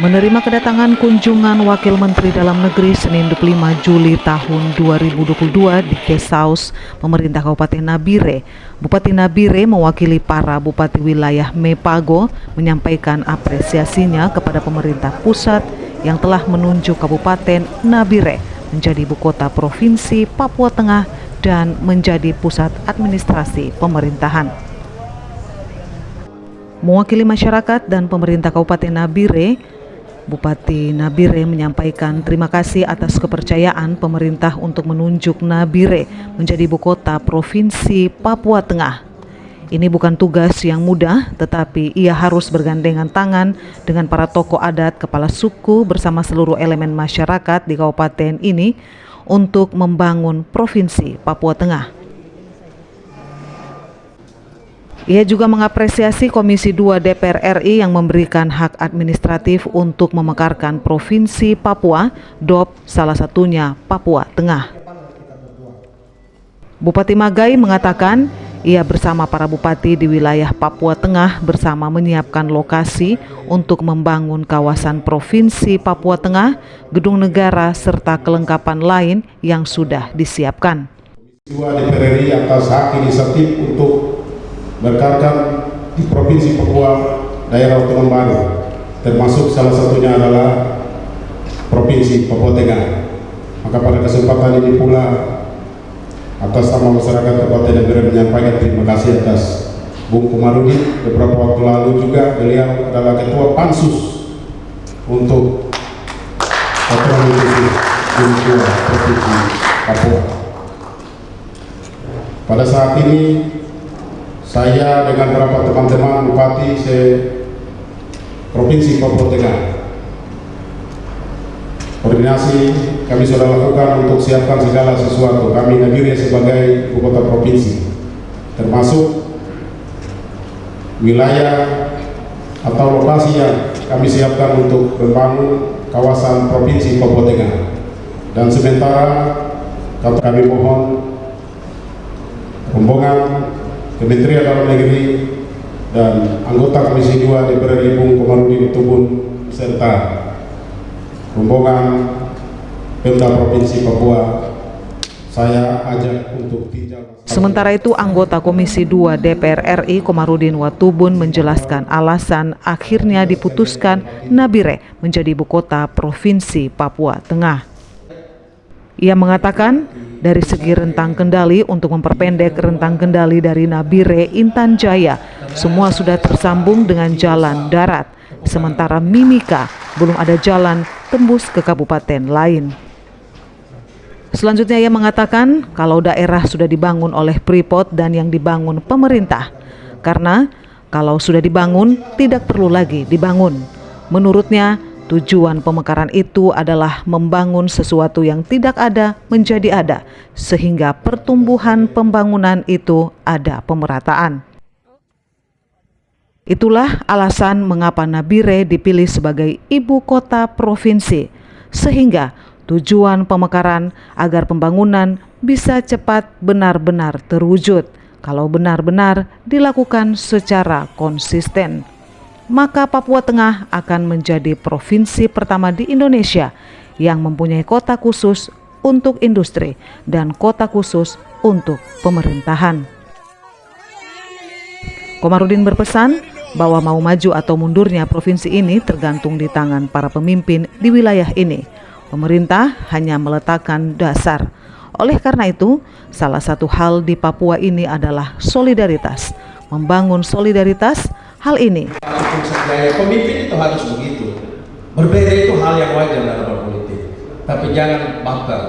Menerima kedatangan kunjungan Wakil Menteri Dalam Negeri Senin 25 Juli tahun 2022 di Guesthouse Pemerintah Kabupaten Nabire, Bupati Nabire mewakili para Bupati wilayah Mepago menyampaikan apresiasinya kepada pemerintah pusat yang telah menunjuk Kabupaten Nabire menjadi ibu kota Provinsi Papua Tengah dan menjadi pusat administrasi pemerintahan. Mewakili masyarakat dan pemerintah Kabupaten Nabire, Bupati Nabire menyampaikan terima kasih atas kepercayaan pemerintah untuk menunjuk Nabire menjadi ibu kota Provinsi Papua Tengah. Ini bukan tugas yang mudah, tetapi ia harus bergandengan tangan dengan para tokoh adat, kepala suku bersama seluruh elemen masyarakat di kabupaten ini untuk membangun Provinsi Papua Tengah. Ia juga mengapresiasi Komisi 2 DPR RI yang memberikan hak administratif untuk memekarkan Provinsi Papua, DOP salah satunya Papua Tengah. Bupati Magai mengatakan ia bersama para bupati di wilayah Papua Tengah bersama menyiapkan lokasi untuk membangun kawasan Provinsi Papua Tengah, gedung negara serta kelengkapan lain yang sudah disiapkan. Komisi 2 DPR RI atas hak inisiatif untuk berkarkan di Provinsi Papua daerah otonom baru, termasuk salah satunya adalah Provinsi Papua Tengah. Maka pada kesempatan ini pula atas nama masyarakat Kabupaten Nabire menyampaikan terima kasih atas Bung Komarudin. Beberapa waktu lalu juga beliau adalah Ketua Pansus untuk otonomi Provinsi Papua. Pada saat ini saya dengan beberapa teman-teman bupati Provinsi Papua Tengah, koordinasi kami sudah lakukan untuk siapkan segala sesuatu. Kami Nabire sebagai ibu kota provinsi, termasuk wilayah atau lokasi yang kami siapkan untuk membangun kawasan Provinsi Papua Tengah. Dan sementara kami mohon rombongan Kementerian Dalam Negeri dan anggota Komisi 2 DPR RI Bung Komarudin Tubun serta rombongan Pemda Provinsi Papua saya ajak untuk tinjau. Sementara itu, anggota Komisi 2 DPR RI Komarudin Watubun menjelaskan alasan akhirnya diputuskan Nabire menjadi ibu kota Provinsi Papua Tengah. Ia mengatakan dari segi rentang kendali untuk memperpendek rentang kendali dari Nabire Intan Jaya, semua sudah tersambung dengan jalan darat, sementara Mimika belum ada jalan tembus ke kabupaten lain. Selanjutnya ia mengatakan kalau daerah sudah dibangun oleh Freeport dan yang dibangun pemerintah, karena kalau sudah dibangun tidak perlu lagi dibangun. Menurutnya, tujuan pemekaran itu adalah membangun sesuatu yang tidak ada menjadi ada, sehingga pertumbuhan pembangunan itu ada pemerataan. Itulah alasan mengapa Nabire dipilih sebagai ibu kota provinsi, sehingga tujuan pemekaran agar pembangunan bisa cepat benar-benar terwujud. Kalau benar-benar dilakukan secara konsisten, maka Papua Tengah akan menjadi provinsi pertama di Indonesia yang mempunyai kota khusus untuk industri dan kota khusus untuk pemerintahan. Komarudin berpesan bahwa mau maju atau mundurnya provinsi ini tergantung di tangan para pemimpin di wilayah ini. Pemerintah hanya meletakkan dasar. Oleh karena itu, salah satu hal di Papua ini adalah solidaritas. Membangun solidaritas. Hal ini pemimpin itu harus begitu. Berbeda itu hal yang wajar dalam berpolitik, tapi jangan baper.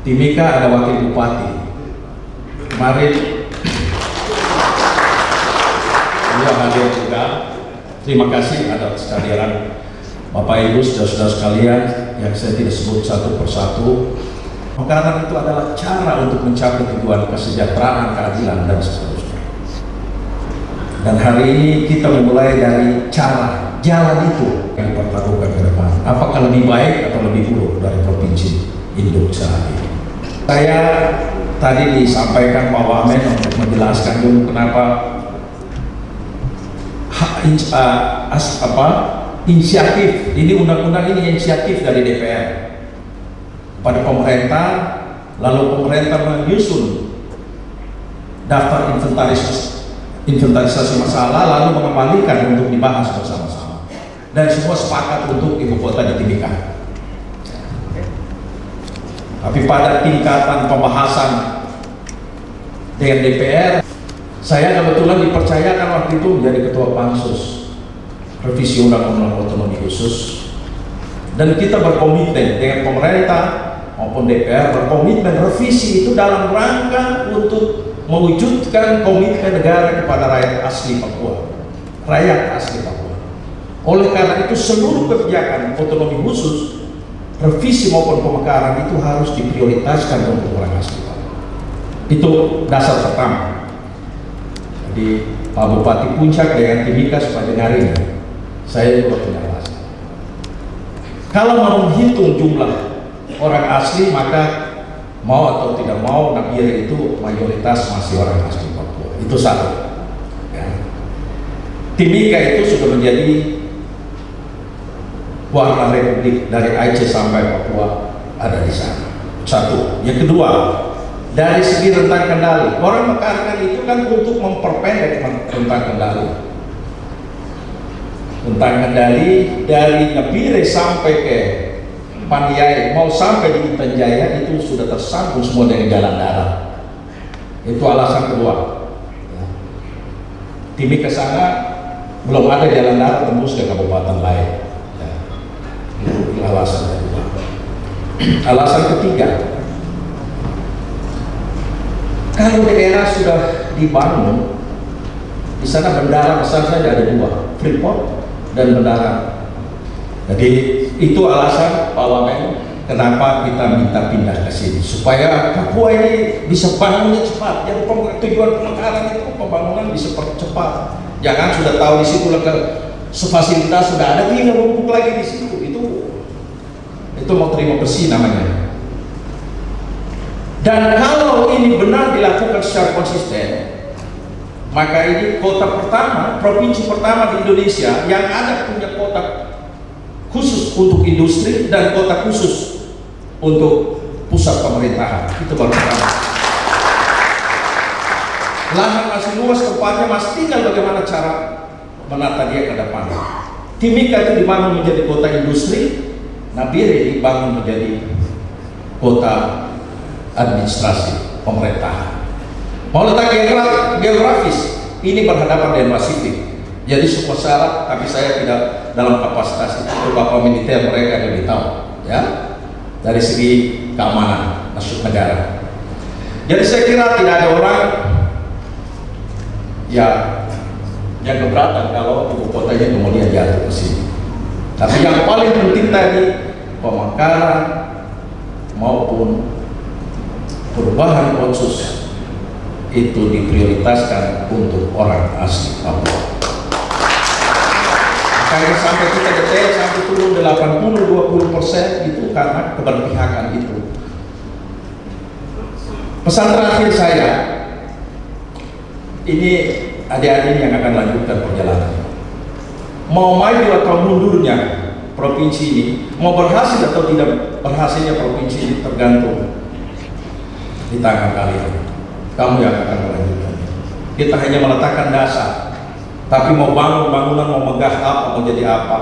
Timika ada wakil bupati kemarin, dia hadir juga. Terima kasih atas kehadiran Bapak Ibu saudara-saudara sekalian yang saya tidak sebut satu persatu. Karena itu adalah cara untuk mencapai tujuan kesejahteraan, keadilan dan seterusnya. Dan hari ini kita memulai dari cara, jalan itu yang dipertaruhkan ke depan. Apakah lebih baik atau lebih buruk dari provinsi induk saat ini? Saya tadi disampaikan Pak Wamen untuk menjelaskan dulu kenapa inisiatif, ini undang-undang ini inisiatif dari DPR pada pemerintah, lalu pemerintah menyusun daftar inventarisasi masalah, lalu mengembalikan untuk dibahas bersama-sama, dan semua sepakat untuk ibu kota di Timika. Tapi pada tingkatan pembahasan dengan DPR, saya kebetulan dipercayakan waktu itu menjadi ketua pansus revisi undang-undang otonomi khusus, dan kita berkomitmen dengan pemerintah maupun DPR berkomitmen revisi itu dalam rangka untuk mewujudkan komitmen negara kepada rakyat asli Papua, Oleh karena itu seluruh kebijakan otonomi khusus, revisi maupun pemekaran itu harus diprioritaskan untuk orang asli Papua. Itu dasar pertama. Jadi Pak Bupati Puncak dengan Timika supaya dengar ini, saya juga punya alasan. Kalau mau menghitung jumlah orang asli, maka mau atau tidak mau Nabire itu mayoritas masih orang asli Papua. Itu satu. Ya. Timika itu sudah menjadi warna republik dari Aceh sampai Papua ada di sana. Satu. Yang kedua, dari segi rentang kendali, orang mekarkan itu kan untuk memperpendek rentang kendali. Rentang kendali dari Nabire sampai ke Paniai, mau sampai di Intan Jaya itu sudah tersambung semua dengan jalan darat. Itu alasan kedua. Timika ke sana belum ada jalan darat tembus ke kabupaten lain. Itu alasan kedua. Alasan ketiga, kalau daerah sudah dibangun, di sana bendara besar saja ada dua, Freeport dan bendara. Jadi itu alasan Pak Wamen kenapa kita minta pindah ke sini, supaya Papua ini bisa bangunnya cepat. Jadi tujuan pemekaran itu pembangunan bisa percepat. Jangan sudah tahu di situ fasilitas sudah ada, tinggal numpuk lagi di situ. Itu mau terima bersih namanya. Dan kalau ini benar dilakukan secara konsisten, maka ini kota pertama, provinsi pertama di Indonesia yang ada punya kota khusus untuk industri dan kota khusus untuk pusat pemerintahan. Itu baru pertama. Lahan masih luas, tempatnya masih, tinggal bagaimana cara menata dia ke depan. Timika itu dibangun menjadi kota industri, Nabire dibangun menjadi kota administrasi pemerintahan. Mau letak geografis, ini berhadapan dengan Pasifik. Jadi semua syarat, tapi saya tidak dalam kapasitas itu. Bapak militer mereka lebih tahu, ya, dari segi keamanan masuk negara. Jadi saya kira tidak ada orang yang keberatan kalau ibu kotanya kemudian jatuh ke sini. Tapi yang paling penting tadi, pemekaran maupun perubahan otsus itu diprioritaskan untuk orang asli Papua. Makanya sampai kita detail sampai turun 80-20% itu karena keberpihakan itu. Pesan terakhir saya, ini adik-adik yang akan lanjutkan perjalanan. Mau maju atau mundurnya provinsi ini, mau berhasil atau tidak berhasilnya provinsi ini tergantung di tangan kalian. Kamu yang akan melanjutkan. Kita hanya meletakkan dasar. Tapi mau bangun bangunan, mau megah apa, mau jadi apa,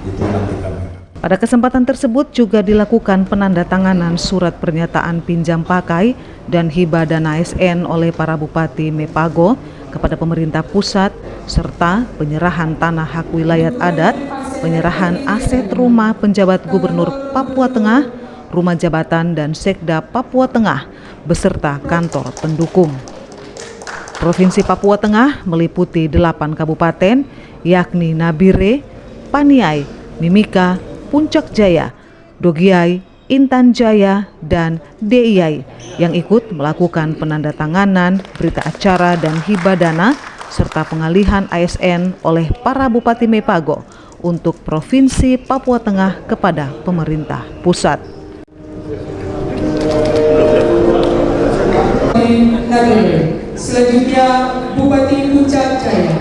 itu nanti kami. Pada kesempatan tersebut juga dilakukan penandatanganan surat pernyataan pinjam pakai dan hibah dana ASN oleh para bupati Mepago kepada pemerintah pusat, serta penyerahan tanah hak wilayah adat, penyerahan aset rumah penjabat gubernur Papua Tengah, rumah jabatan dan sekda Papua Tengah, beserta kantor pendukung. Provinsi Papua Tengah meliputi 8 kabupaten, yakni Nabire, Paniai, Mimika, Puncak Jaya, Dogiai, Intan Jaya, dan DIY yang ikut melakukan penandatanganan berita acara dan hibah dana serta pengalihan ASN oleh para Bupati Mepago untuk Provinsi Papua Tengah kepada pemerintah pusat. Selanjutnya Bupati Puncak Jaya.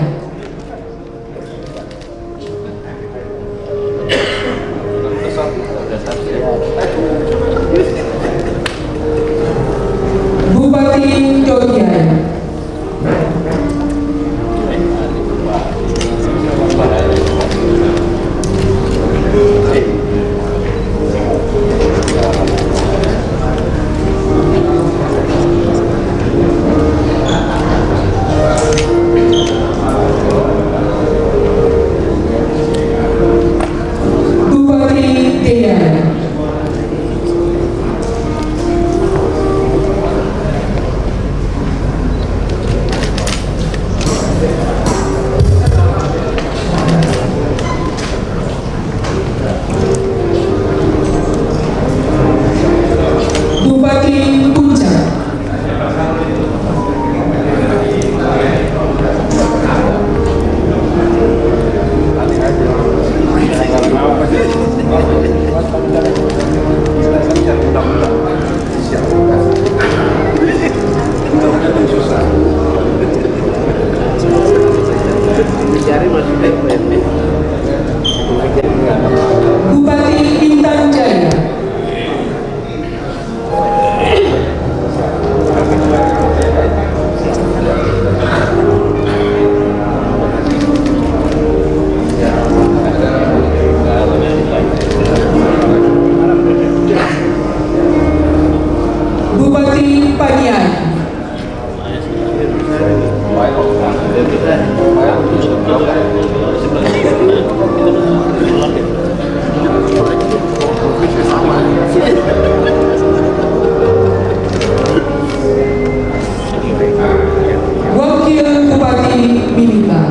Wakil Bupati Mimika.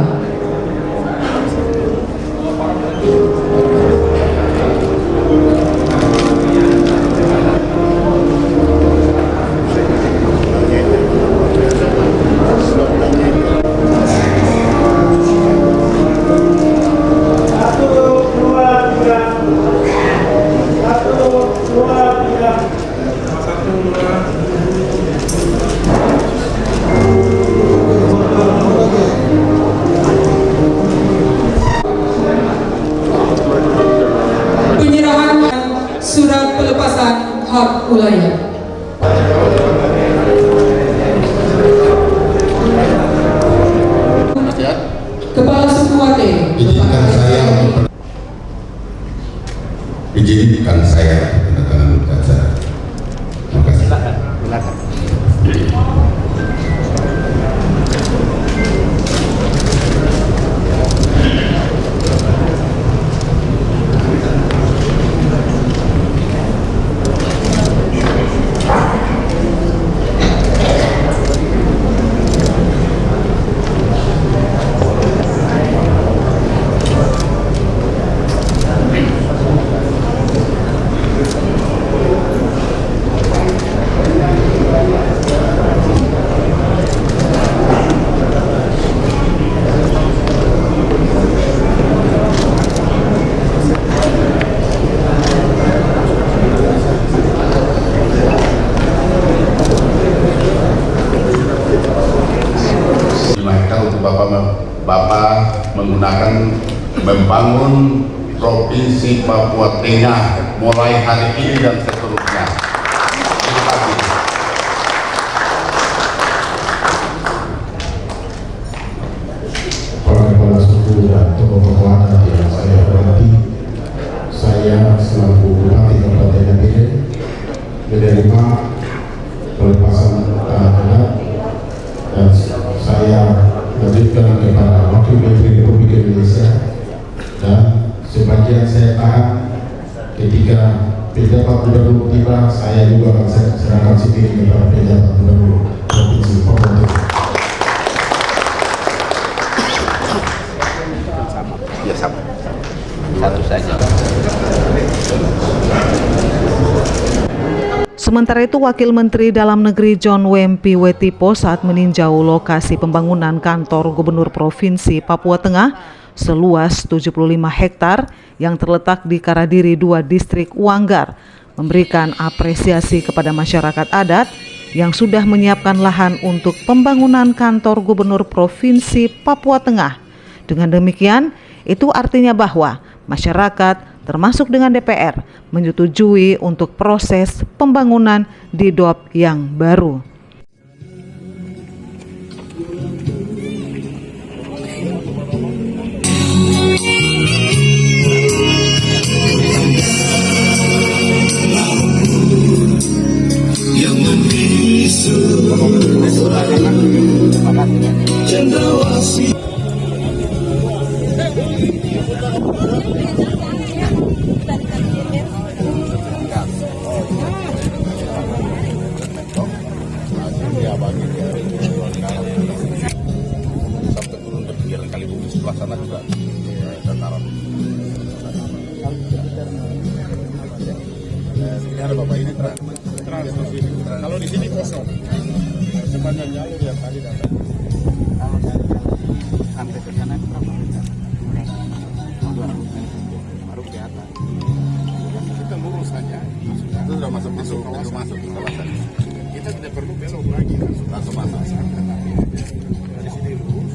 Penyerahan surat pelepasan hak wilayah. Kepala Suku Wate. Izinkan saya penandatangan berita acara. Terima kasih. Untuk Bapak menggunakan membangun Provinsi Papua Tengah mulai hari ini dan seterusnya. Terima kasih. Para kepala suku dan tokoh-tokoh adat yang saya hormati, saya selaku Bupati Kabupaten Nabire menerima pelepasan tanah adat dan saya lanjutkan kepada Wakil Menteri Republik Indonesia, dan sebagian saya tahan ketika pejabat gubernur tiba, saya juga akan serahkan sendiri kepada pejabat gubernur Provinsi Papua Tengah. Ya sama. Satu saja. Sementara itu, Wakil Menteri Dalam Negeri John Wempi Wetipo saat meninjau lokasi pembangunan kantor Gubernur Provinsi Papua Tengah seluas 75 hektar yang terletak di Karadiri 2 Distrik Wanggar, memberikan apresiasi kepada masyarakat adat yang sudah menyiapkan lahan untuk pembangunan kantor Gubernur Provinsi Papua Tengah. Dengan demikian, itu artinya bahwa masyarakat termasuk dengan DPR menyetujui untuk proses pembangunan di DOP yang baru. Sampai turun ke pinggiran kali bumi sebelah sana juga dataran. Ini ada Bapak ini terang. Kalau di sini kosong. Sepanjang jalur yang tadi datang. Sampai ke sana berapa meter? Baru ke atas. Kita lurus saja. Itu sudah masuk kawasan. Kita tidak perlu belok lagi, langsung masuk. Dari sini lurus.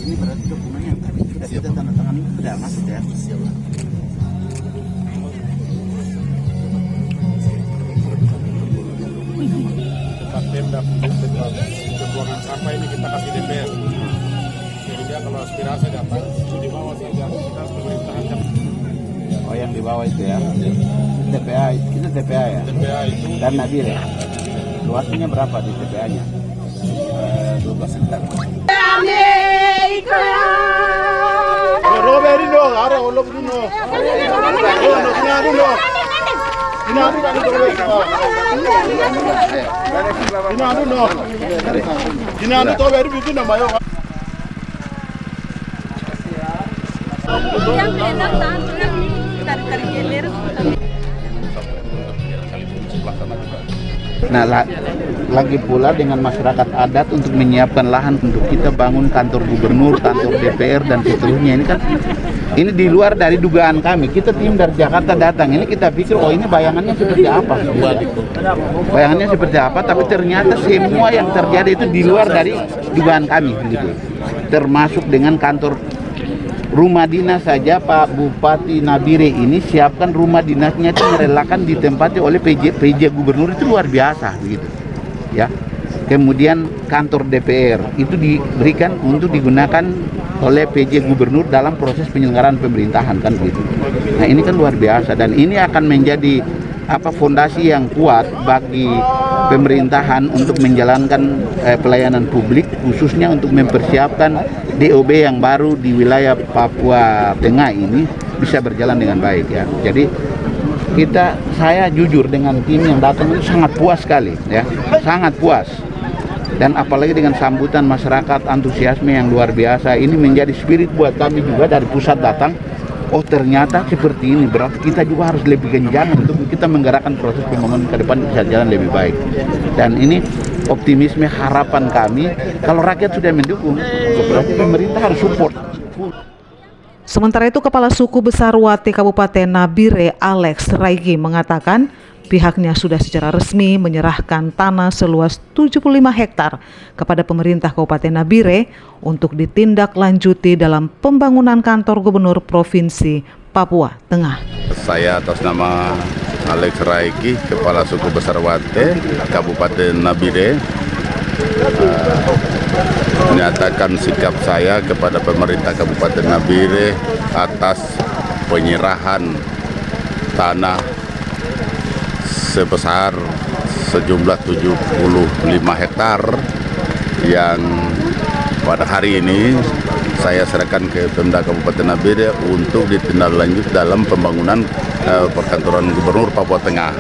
Ini berarti dokumen yang sudah kita tanda tangan sudah masuk ya. Siap. Tempat tenda pembuangan sampah ini kita kasih DPR. Sehingga kalau aspirasi datang di bawah saja kita pemerintahan. Oh, yang di bawah itu ya. TPA itu TPA ya. TPA itu dan Nabire. Luasnya berapa di TPA-nya? 12 hektar. Nah, lagi pula dengan masyarakat adat untuk menyiapkan lahan untuk kita bangun kantor gubernur, kantor DPR dan seterusnya. Ini kan ini di luar dari dugaan kami. Kita tim dari Jakarta datang. Ini kita pikir oh ini bayangannya seperti apa? Bayangannya seperti apa? Tapi ternyata semua yang terjadi itu di luar dari dugaan kami, gitu. Termasuk dengan kantor rumah dinas saja Pak Bupati Nabire ini siapkan rumah dinasnya itu merelakan ditempati oleh PJ gubernur, itu luar biasa begitu ya. Kemudian kantor DPR itu diberikan untuk digunakan oleh PJ gubernur dalam proses penyelenggaraan pemerintahan kan begitu. Nah ini kan luar biasa dan ini akan menjadi fondasi yang kuat bagi pemerintahan untuk menjalankan pelayanan publik, khususnya untuk mempersiapkan DOB yang baru di wilayah Papua Tengah ini bisa berjalan dengan baik ya. Jadi saya jujur dengan tim yang datang itu sangat puas sekali ya, sangat puas. Dan apalagi dengan sambutan masyarakat, antusiasme yang luar biasa, ini menjadi spirit buat kami juga dari pusat datang. Oh ternyata seperti ini, berarti kita juga harus lebih genjang untuk kita menggerakkan proses pembangunan ke depan bisa jalan lebih baik. Dan ini optimisme harapan kami, kalau rakyat sudah mendukung, berarti pemerintah harus support. Sementara itu, Kepala Suku Besar Wate Kabupaten Nabire, Alex Raigi, mengatakan pihaknya sudah secara resmi menyerahkan tanah seluas 75 hektar kepada pemerintah Kabupaten Nabire untuk ditindaklanjuti dalam pembangunan kantor gubernur Provinsi Papua Tengah. Saya atas nama Alex Raigi, Kepala Suku Besar Wate Kabupaten Nabire, menyatakan sikap saya kepada pemerintah Kabupaten Nabire atas penyerahan tanah sebesar sejumlah 75 hektar yang pada hari ini saya serahkan ke Pemda Kabupaten Nabire untuk ditindaklanjut dalam pembangunan perkantoran gubernur Papua Tengah.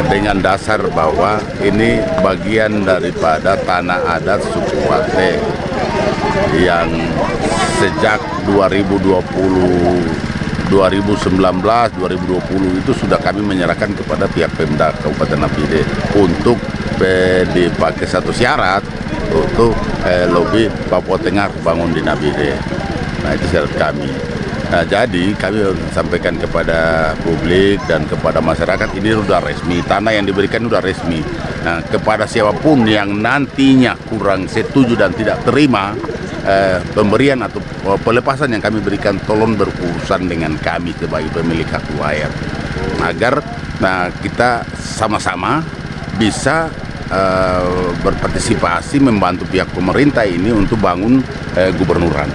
Dengan dasar bahwa ini bagian daripada tanah adat suku Wate yang sejak 2019, 2020 itu sudah kami menyerahkan kepada pihak Pemda Kabupaten Nabire untuk dipakai satu syarat untuk lobi Papua Tengah bangun di Nabire. Nah itu syarat kami. Nah, jadi kami sampaikan kepada publik dan kepada masyarakat ini sudah resmi, tanah yang diberikan sudah resmi. Nah, kepada siapapun yang nantinya kurang setuju dan tidak terima pemberian atau pelepasan yang kami berikan, tolong berurusan dengan kami sebagai pemilik hak wilayah agar kita sama-sama bisa berpartisipasi membantu pihak pemerintah ini untuk bangun gubernuran.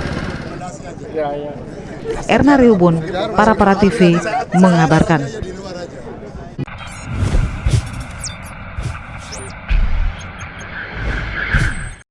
Erna Riubun, Para TV mengabarkan.